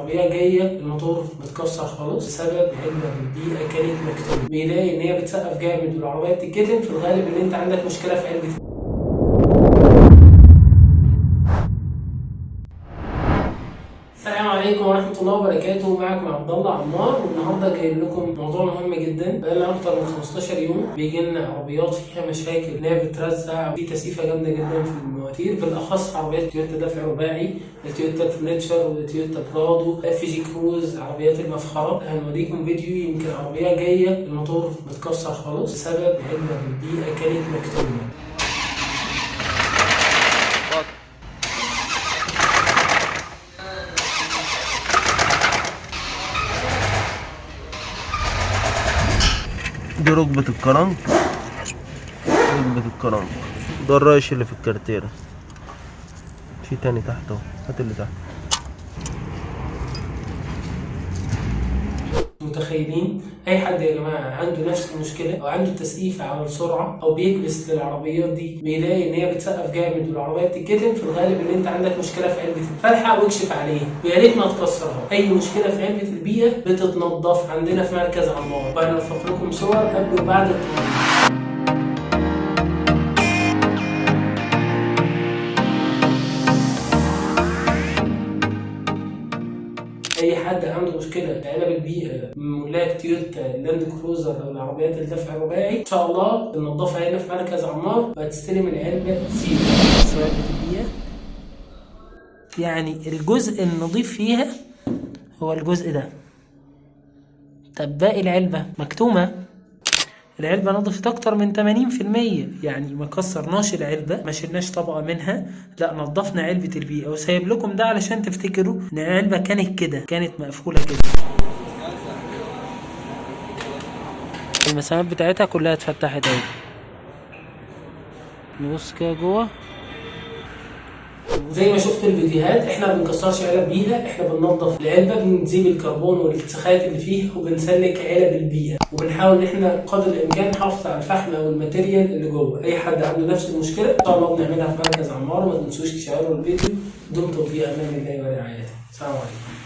عربيه جايه الموتور متكسر خالص بسبب علبه بالبيئه كانت مكتومه، بيلاقي ان هي بتسقف جامد والعربيه بتتكتم، في الغالب ان انت عندك مشكله في علبه. السلام عليكم ورحمة الله وبركاته، معكم عبد الله عمار، والنهارده جايب لكم موضوع مهم جدا. بقالنا أكتر من 15 يوم بيجي لنا عربيات فيها مشاكل إن هي بترزع وفي تسييفة جامدة جدا في المواتير، بالأخص عربيات تويوتا دفع رباعي، التويوتا فليتشر والتويوتا برادو، اف جي كروز، عربيات المفخرة. هنوريكم فيديو يمكن عربية جاية الموتور متكسر خالص بسبب علبة بالبيئة كانت مكتومة. دي ركبة الكرنك، ده الرايش اللي في الكارتيرة، في تاني تحت اهو، هات اللي تحت. متخيلين اي حد يا جماعه عنده نفس المشكله او عنده تسقيف على السرعه او بيكبس للعربيات دي، بيلاقي ان هي بتسقف جامد والعربيه بتتكتم، في الغالب ان انت عندك مشكله في علبه، فالحق واكشف عليه ويا ريت ما تكسرها. اي مشكله في علبه البيئه بتتنضف عندنا في مركز عمار، وهنرفق لكم صور قبل وبعد التنظيف. اي حد عنده مشكله في علب البيئه من ملاك تويوتا لاند كروزر او العربيات الدفع الرباعي، ان شاء الله بننضفها هنا في مركز عمار وهتستلم العلبه زيرو. علبه البيئه يعني الجزء النظيف فيها هو الجزء ده، طب باقي العلبه مكتومه. العلبة نضفت أكتر من 80%، يعني ما كسرناش العلبة، ما شلناش طبقة منها، لا نضفنا علبة البيئة. وسايب لكم ده علشان تفتكروا إن العلبة كانت كده، كانت مقفولة كده. المسامات بتاعتها كلها اتفتحت اهي، نبص كده جوه. زي ما شفت الفيديوهات، احنا ما بنكسرش علب بيئه، احنا بننظف العلبه، بنزيل الكربون والالتخاثات اللي فيها وبنسلك علب البيئه، وبنحاول ان احنا قدر الامكان نحافظ على الفحم او الماتيريال اللي جوه. اي حد عنده نفس المشكله ان شاء الله بنعملها في مركز عمار. ما تنسوش تشيروا الفيديو. دمتم في امان الله ورعايته. السلام عليكم.